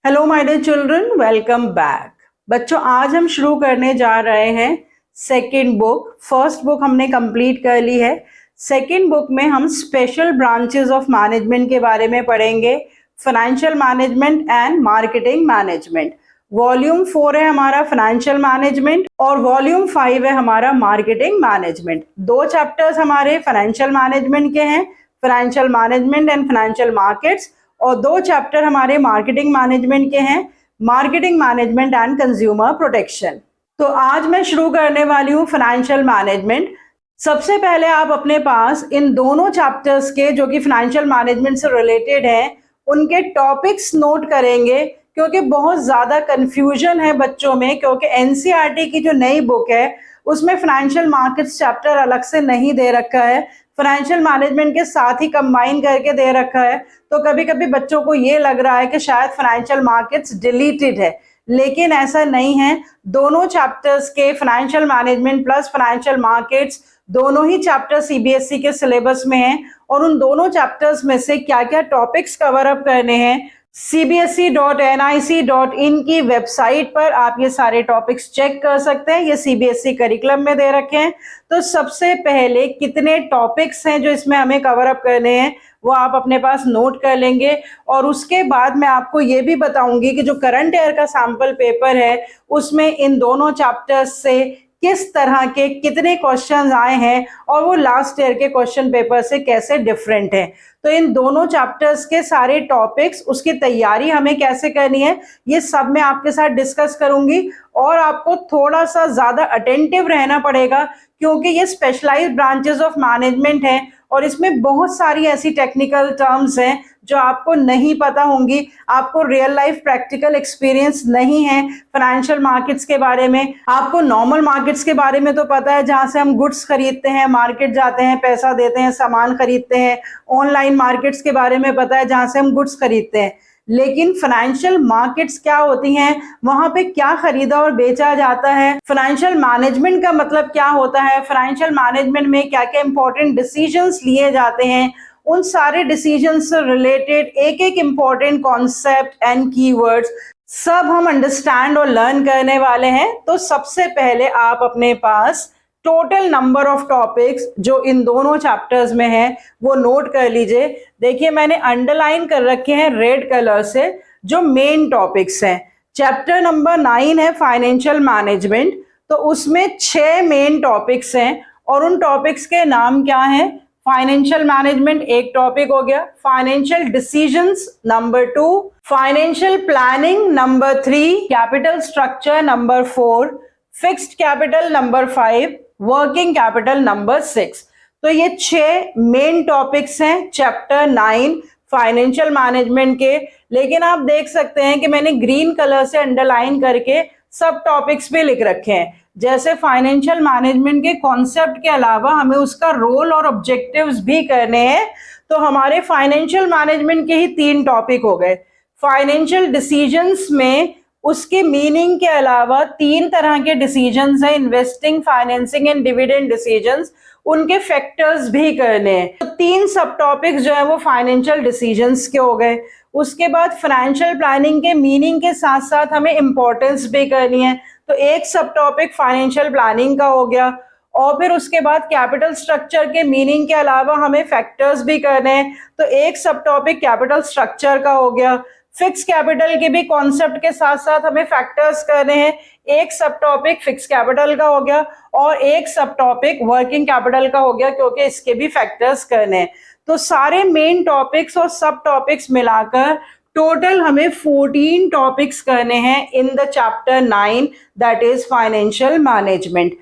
Hello my dear children, welcome back. बच्चों, आज हम शुरू करने जा रहे हैं सेकंड बुक। फर्स्ट बुक हमने कंप्लीट कर ली है। सेकंड बुक में हम स्पेशल ब्रांचेस ऑफ मैनेजमेंट के बारे में पढ़ेंगे, financial management and marketing management. Volume 4 है हमारा फाइनेंशियल मैनेजमेंट और वॉल्यूम 5 है हमारा मार्केटिंग मैनेजमेंट। दो चैप्टर्स हमारे फाइनेंशियल मैनेजमेंट के हैं, financial management and financial markets, और दो चैप्टर हमारे मार्केटिंग मैनेजमेंट के हैं, marketing management and consumer protection. तो आज मैं शुरू करने वाली हूँ फाइनेंशियल मैनेजमेंट। सबसे पहले आप अपने पास इन दोनों चैप्टर्स के जो कि फाइनेंशियल मैनेजमेंट से रिलेटेड हैं उनके टॉपिक्स नोट करेंगे, क्योंकि बहुत ज़्यादा कंफ्यूजन है बच्चों में, क्योंकि एनसीईआरटी की जो नई बुक है उसमें फाइनेंशियल मार्केट्स चैप्टर अलग से नहीं दे रखा है, फाइनेंशियल मैनेजमेंट के साथ ही कंबाइन करके दे रखा है। तो कभी कभी बच्चों को ये लग रहा है कि शायद फाइनेंशियल मार्केट्स डिलीटेड है, लेकिन ऐसा नहीं है। दोनों चैप्टर्स के financial management plus financial markets दोनों ही चैप्टर सीबीएसई के सिलेबस में हैं, और उन दोनों चैप्टर्स में से क्या क्या टॉपिक्स कवर अप करने हैं cbse.nic.in की वेबसाइट पर आप ये सारे टॉपिक्स चेक कर सकते हैं। ये सीबीएसई करिकुलम में दे रखे हैं। तो सबसे पहले कितने टॉपिक्स हैं जो इसमें हमें कवर अप करने हैं वो आप अपने पास नोट कर लेंगे, और उसके बाद मैं आपको ये भी बताऊंगी कि जो करंट ईयर का सैम्पल पेपर है उसमें इन दोनों चैप्टर्स से किस तरह के कितने क्वेश्चंस आए हैं और वो लास्ट ईयर के क्वेश्चन पेपर से कैसे डिफरेंट है। तो इन दोनों चैप्टर्स के सारे टॉपिक्स, उसकी तैयारी हमें कैसे करनी है, ये सब मैं आपके साथ डिस्कस करूंगी। और आपको थोड़ा सा ज़्यादा अटेंटिव रहना पड़ेगा, क्योंकि ये स्पेशलाइज्ड ब्रांचेस ऑफ मैनेजमेंट हैं और इसमें बहुत सारी ऐसी टेक्निकल टर्म्स हैं जो आपको नहीं पता होंगी। आपको रियल लाइफ प्रैक्टिकल एक्सपीरियंस नहीं है फाइनेंशियल मार्केट्स के बारे में। आपको नॉर्मल मार्केट्स के बारे में तो पता है, जहाँ से हम गुड्स खरीदते हैं, मार्केट जाते हैं, पैसा देते हैं, सामान खरीदते हैं। ऑनलाइन मार्केट्स के बारे में पता है, जहाँ से हम गुड्स खरीदते हैं। लेकिन फाइनेंशियल मार्केट्स क्या होती हैं, वहां पे क्या खरीदा और बेचा जाता है, फाइनेंशियल मैनेजमेंट का मतलब क्या होता है, फाइनेंशियल मैनेजमेंट में क्या क्या इंपॉर्टेंट डिसीजंस लिए जाते हैं, उन सारे डिसीजंस से रिलेटेड एक एक इंपॉर्टेंट कॉन्सेप्ट एंड कीवर्ड्स सब हम अंडरस्टैंड और लर्न करने वाले हैं। तो सबसे पहले आप अपने पास टोटल नंबर ऑफ टॉपिक्स जो इन दोनों चैप्टर्स में है वो नोट कर लीजिए। देखिए, मैंने अंडरलाइन कर रखे हैं रेड कलर से जो मेन टॉपिक्स हैं। चैप्टर नंबर 9 है फाइनेंशियल मैनेजमेंट, तो उसमें 6 मेन टॉपिक्स हैं, और उन टॉपिक्स के नाम क्या हैं। फाइनेंशियल मैनेजमेंट एक टॉपिक हो गया, financial decisions number 2, financial planning number 3, capital structure number 4, fixed capital number 5, working capital number 6। तो ये 6 मेन टॉपिक्स हैं चैप्टर 9 फाइनेंशियल मैनेजमेंट के। लेकिन आप देख सकते हैं कि मैंने ग्रीन कलर से अंडरलाइन करके सब टॉपिक्स भी लिख रखे हैं। जैसे फाइनेंशियल मैनेजमेंट के कॉन्सेप्ट के अलावा हमें उसका रोल और ऑब्जेक्टिव्स भी करने हैं। तो हमारे फाइनेंशियल मैनेजमेंट के ही 3 टॉपिक हो गए। फाइनेंशियल डिसीजंस में उसके मीनिंग के अलावा 3 तरह के डिसीजंस हैं, investing, financing and dividend decisions, उनके फैक्टर्स भी करने हैं। तो 3 सब टॉपिक्स जो है वो फाइनेंशियल डिसीजंस के हो गए। उसके बाद फाइनेंशियल प्लानिंग के मीनिंग के साथ साथ हमें इंपॉर्टेंस भी करनी है, तो एक सब टॉपिक फाइनेंशियल प्लानिंग का हो गया। और फिर उसके बाद कैपिटल स्ट्रक्चर के मीनिंग के अलावा हमें फैक्टर्स भी करने हैं, तो एक सब टॉपिक कैपिटल स्ट्रक्चर का हो गया। फिक्स कैपिटल के भी कॉन्सेप्ट के साथ साथ हमें फैक्टर्स करने हैं, एक सब टॉपिक फिक्स कैपिटल का हो गया और एक सब टॉपिक वर्किंग कैपिटल का हो गया, क्योंकि इसके भी फैक्टर्स करने हैं। तो सारे मेन टॉपिक्स और सब टॉपिक्स मिलाकर टोटल हमें 14 टॉपिक्स करने हैं in the chapter 9, that is financial management.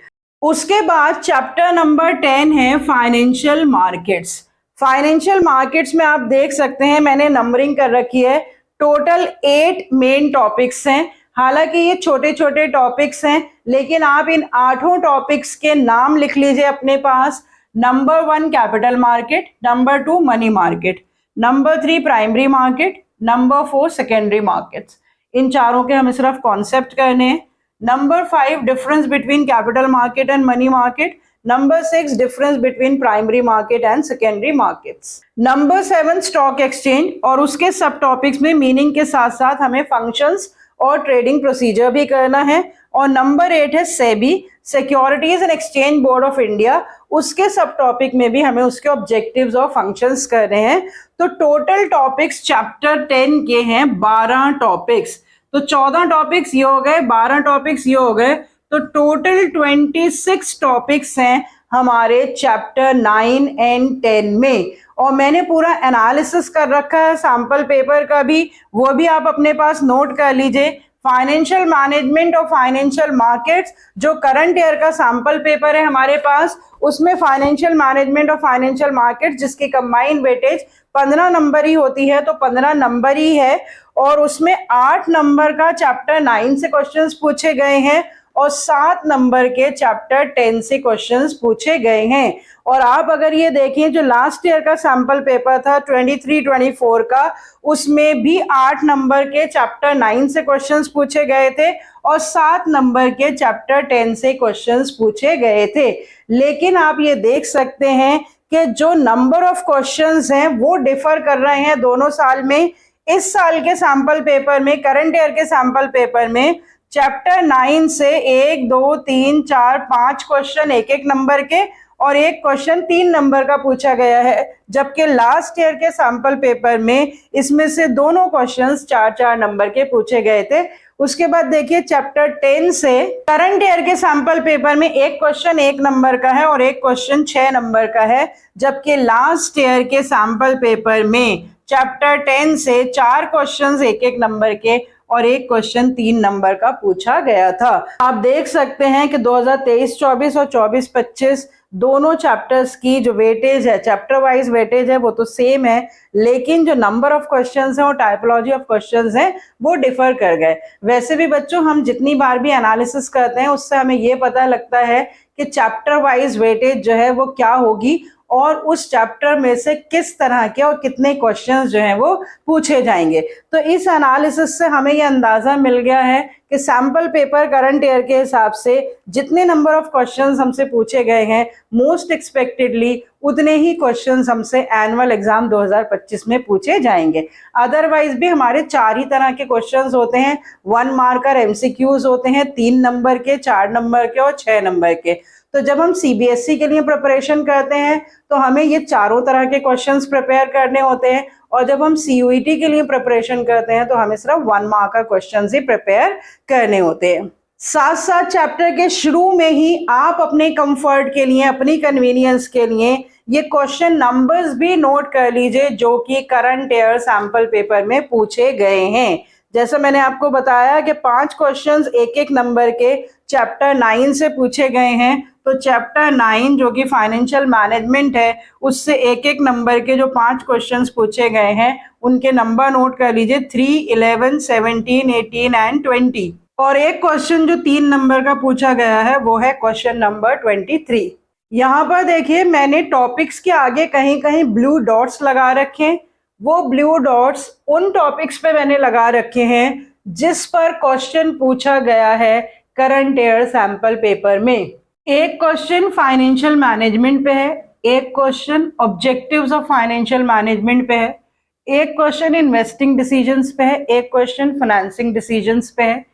उसके बाद चैप्टर नंबर 10 है फाइनेंशियल मार्केट्स। फाइनेंशियल मार्केट्स में आप देख सकते हैं मैंने नंबरिंग कर रखी है, टोटल 8 मेन टॉपिक्स हैं। हालांकि ये छोटे छोटे टॉपिक्स हैं, लेकिन आप इन 8 टॉपिक्स के नाम लिख लीजिए अपने पास। Number 1 capital market, number 2 money market, number 3 primary market, number 4 secondary markets. इन चारों के हमें सिर्फ कॉन्सेप्ट करने हैं। Number 5 difference between capital market and money market, number 6 difference between primary market and secondary markets. Number 7 stock exchange और उसके सब टॉपिक्स में मीनिंग के साथ साथ हमें फंक्शंस और ट्रेडिंग प्रोसीजर भी करना है। और नंबर 8 है SEBI, securities and exchange board of India, उसके सब टॉपिक में भी हमें उसके ऑब्जेक्टिव्स और फंक्शंस करने हैं। तो टोटल टॉपिक्स चैप्टर 10 के हैं 12 टॉपिक्स। तो 14 टॉपिक्स ये हो गए, 12 टॉपिक्स ये हो गए, तो टोटल 26 टॉपिक्स हैं हमारे चैप्टर 9 एंड 10 में। और मैंने पूरा एनालिसिस कर रखा है सैंपल पेपर का भी, वो भी आप अपने पास नोट कर लीजिए। फाइनेंशियल मैनेजमेंट और फाइनेंशियल मार्केट्स जो करंट ईयर का सैंपल पेपर है हमारे पास, उसमें फाइनेंशियल मैनेजमेंट और फाइनेंशियल मार्केट्स जिसकी कंबाइंड वेटेज 15 नंबर ही होती है, तो 15 नंबर ही है। और उसमें 8 नंबर का चैप्टर 9 से क्वेश्चंस पूछे गए हैं और 7 नंबर के चैप्टर 10 से क्वेश्चंस पूछे गए हैं। और आप अगर ये देखें जो लास्ट ईयर का सैंपल पेपर था 23-24 का, उसमें भी 8 नंबर के चैप्टर 9 से क्वेश्चंस पूछे गए थे और 7 नंबर के चैप्टर 10 से क्वेश्चंस पूछे गए थे। लेकिन आप ये देख सकते हैं कि जो नंबर ऑफ क्वेश्चंस हैं वो डिफर कर रहे हैं दोनों साल में। इस साल के सैंपल पेपर में, करंट ईयर के सैंपल पेपर में चैप्टर 9 से 1, 2, 3, 4, 5 क्वेश्चन एक एक नंबर के और एक क्वेश्चन 3 नंबर का पूछा गया है, जबकि लास्ट ईयर के सैंपल पेपर में इसमें से दोनों क्वेश्चंस 4-4 नंबर के पूछे गए थे। उसके बाद देखिए चैप्टर 10 से करंट ईयर के सैंपल पेपर में एक क्वेश्चन 1 नंबर का है और एक क्वेश्चन 6 नंबर का है, जबकि लास्ट ईयर के सैंपल पेपर में चैप्टर 10 से 4 क्वेश्चंस एक एक नंबर के और एक क्वेश्चन 3 नंबर का पूछा गया था। आप देख सकते हैं कि 2023-24 और 24-25 दोनों चैप्टर्स की जो वेटेज है, चैप्टर वाइज वेटेज है, वो तो सेम है, लेकिन जो नंबर ऑफ क्वेश्चंस हैं और टाइपोलॉजी ऑफ क्वेश्चंस हैं वो डिफर कर गए। वैसे भी बच्चों हम जितनी बार भी एनालिसिस करते हैं उससे हमें ये पता लगता है कि चैप्टर वाइज वेटेज जो है वो क्या होगी और उस चैप्टर में से किस तरह के और कितने क्वेश्चंस जो हैं वो पूछे जाएंगे। तो इस एनालिसिस से हमें ये अंदाजा मिल गया है कि सैंपल पेपर करंट ईयर के हिसाब से जितने नंबर ऑफ क्वेश्चंस हमसे पूछे गए हैं, मोस्ट एक्सपेक्टेडली उतने ही क्वेश्चंस हमसे एनुअल एग्जाम 2025 में पूछे जाएंगे। अदरवाइज भी हमारे 4 ही तरह के क्वेश्चंस होते हैं, 1 मार्कर एमसीक्यूज होते हैं, 3 नंबर के, 4 नंबर के और 6 नंबर के। तो जब हम सीबीएसई के लिए प्रिपरेशन करते हैं तो हमें ये चारों तरह के क्वेश्चंस प्रिपेयर करने होते हैं, और जब हम सीयूईटी के लिए प्रिपरेशन करते हैं तो हमें सिर्फ 1 मार्क का क्वेश्चंस ही प्रिपेयर करने होते हैं। साथ साथ चैप्टर के शुरू में ही आप अपने कंफर्ट के लिए, अपनी कन्वीनियंस के लिए ये क्वेश्चन नंबर्स भी नोट कर लीजिए जो कि करंट ईयर सैंपल पेपर में पूछे गए हैं। जैसा मैंने आपको बताया कि 5 क्वेश्चंस एक एक नंबर के चैप्टर 9 से पूछे गए हैं, तो चैप्टर 9 जो कि फाइनेंशियल मैनेजमेंट है उससे एक एक नंबर के जो 5 क्वेश्चंस पूछे गए हैं उनके नंबर नोट कर लीजिए, 3, 11, 17, 18 एंड 20। और एक क्वेश्चन जो 3 नंबर का पूछा गया है वो है क्वेश्चन नंबर 23। यहाँ पर देखिए मैंने टॉपिक्स के आगे कहीं कहीं ब्लू डॉट्स लगा रखे हैं। वो ब्लू डॉट्स उन टॉपिक्स पे मैंने लगा रखे हैं जिस पर क्वेश्चन पूछा गया है करंट ईयर सैंपल पेपर में। एक क्वेश्चन फाइनेंशियल मैनेजमेंट पे है, एक question objectives of financial management पे है, एक क्वेश्चन इन्वेस्टिंग डिसीजंस पे है, एक क्वेश्चन फाइनेंसिंग डिसीजंस पे है,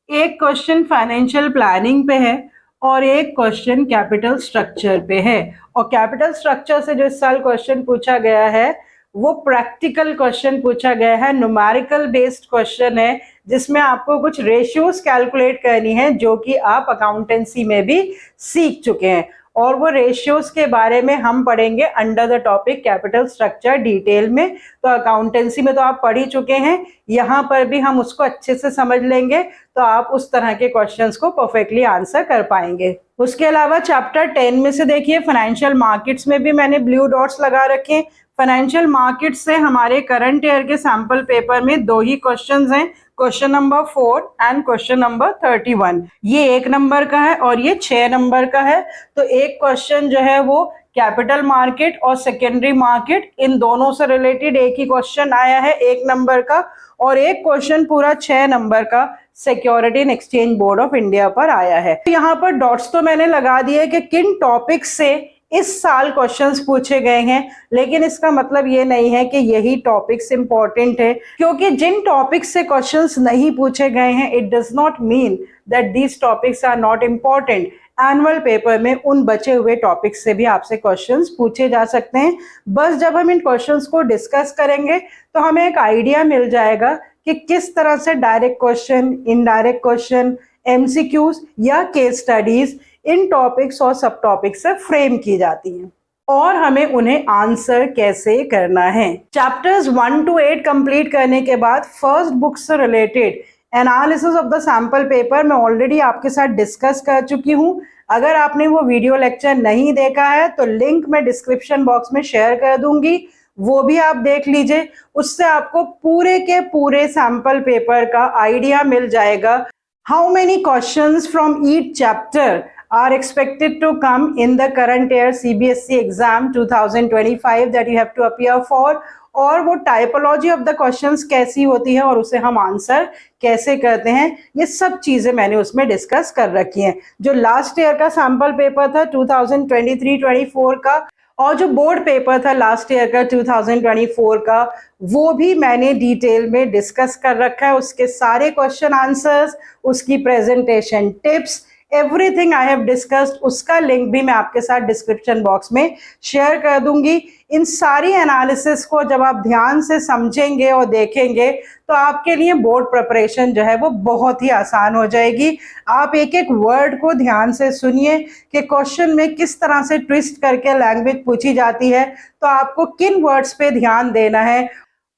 एक क्वेश्चन फाइनेंशियल प्लानिंग पे है और एक क्वेश्चन कैपिटल स्ट्रक्चर पे है। और कैपिटल स्ट्रक्चर से जो इस साल क्वेश्चन पूछा गया है वो प्रैक्टिकल क्वेश्चन पूछा गया है, न्यूमेरिकल बेस्ड क्वेश्चन है जिसमें आपको कुछ रेशियोज कैलकुलेट करनी है जो कि आप अकाउंटेंसी में भी सीख चुके हैं, और वो रेशियोज के बारे में हम पढ़ेंगे under the topic capital structure detail में। तो अकाउंटेंसी में तो आप पढ़ ही चुके हैं, यहाँ पर भी हम उसको अच्छे से समझ लेंगे तो आप उस तरह के क्वेश्चंस को परफेक्टली आंसर कर पाएंगे। उसके अलावा चैप्टर 10 में से देखिए फाइनेंशियल मार्केट्स में भी मैंने ब्लू डॉट्स लगा रखे हैं। फाइनेंशियल मार्केट से हमारे करंट ईयर के सैंपल पेपर में 2 ही क्वेश्चंस हैं, question number 4 and question number 31। ये 1 नंबर का है और ये 6 नंबर का है। तो एक क्वेश्चन जो है वो कैपिटल मार्केट और सेकेंडरी मार्केट इन दोनों से रिलेटेड एक ही क्वेश्चन आया है 1 नंबर का, और एक क्वेश्चन पूरा 6 नंबर का security and exchange board of India पर आया है। तो यहाँ पर डॉट्स तो मैंने लगा दिए कि किन टॉपिक्स से इस साल क्वेश्चंस पूछे गए हैं, लेकिन इसका मतलब ये नहीं है कि यही टॉपिक्स इंपॉर्टेंट है, क्योंकि जिन टॉपिक्स से क्वेश्चंस नहीं पूछे गए हैं it does not mean that these topics are not important. Annual paper में उन बचे हुए टॉपिक्स से भी आपसे क्वेश्चंस पूछे जा सकते हैं। बस जब हम इन क्वेश्चंस को डिस्कस करेंगे तो हमें एक आइडिया मिल जाएगा कि किस तरह से direct question, indirect question, MCQs या केस स्टडीज इन टॉपिक्स और सब टॉपिक्स से फ्रेम की जाती हैं और हमें उन्हें आंसर कैसे करना है। चैप्टर्स 1 to 8 कंप्लीट करने के बाद फर्स्ट बुक से related analysis of the sample paper मैं ऑलरेडी आपके साथ डिस्कस कर चुकी हूं। अगर आपने वो वीडियो लेक्चर नहीं देखा है तो लिंक मैं डिस्क्रिप्शन बॉक्स में शेयर कर दूंगी, वो भी आप देख लीजिए। उससे आपको पूरे के पूरे सैंपल पेपर का आइडिया मिल जाएगा। How many questions from each chapter are expected to come in the current year CBSE exam 2025 that you have to appear for, और वो टाइपोलॉजी ऑफ द क्वेश्चंस कैसी होती है और उसे हम आंसर कैसे करते हैं, ये सब चीजें मैंने उसमें डिस्कस कर रखी हैं। जो लास्ट ईयर का सैंपल पेपर था 2023-24 का और जो बोर्ड पेपर था लास्ट ईयर का 2024 का, वो भी मैंने डिटेल में डिस्कस कर रखा है। उसके सारे क्वेश्चन आंसर्स, उसकी presentation tips, everything I have discussed, उसका लिंक भी मैं आपके साथ डिस्क्रिप्शन बॉक्स में शेयर कर दूंगी। इन सारी एनालिसिस को जब आप ध्यान से समझेंगे और देखेंगे तो आपके लिए बोर्ड प्रिपरेशन जो है वो बहुत ही आसान हो जाएगी। आप एक एक वर्ड को ध्यान से सुनिए कि क्वेश्चन में किस तरह से ट्विस्ट करके लैंग्वेज पूछी जाती है, तो आपको किन वर्ड्स पे ध्यान देना है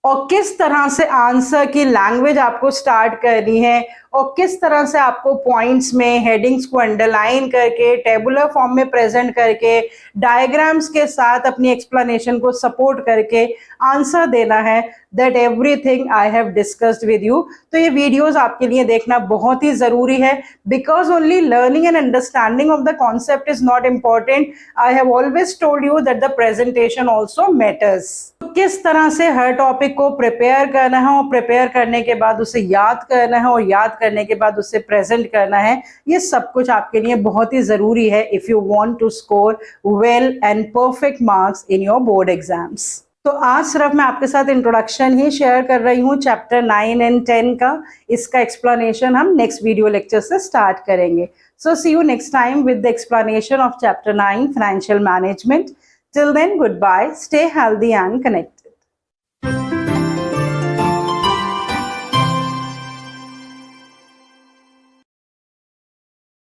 और किस तरह से आंसर की लैंग्वेज आपको स्टार्ट करनी है और किस तरह से आपको पॉइंट्स में हेडिंग्स को अंडरलाइन करके टेबुलर फॉर्म में प्रेजेंट करके डायग्राम्स के साथ अपनी एक्सप्लेनेशन को सपोर्ट करके आंसर देना है, that everything I have discussed with you. तो ये वीडियोस आपके लिए देखना बहुत ही ज़रूरी है, because only learning and understanding of the concept is not important. I have always told you that the presentation also matters. किस तरह से हर टॉपिक को प्रिपेयर करना है और प्रिपेयर करने के बाद उसे याद करना है और याद करने के बाद उसे प्रेजेंट करना है, ये सब कुछ आपके लिए बहुत ही ज़रूरी है if you want to score well and perfect marks in your board exams. तो आज सिर्फ मैं आपके साथ इंट्रोडक्शन ही शेयर कर रही हूँ चैप्टर 9 एंड 10 का। इसका एक्सप्लेनेशन हम नेक्स्ट वीडियो लेक्चर से स्टार्ट करेंगे। So see you next time with the explanation of chapter 9 financial management. Till then, goodbye, stay healthy and connect.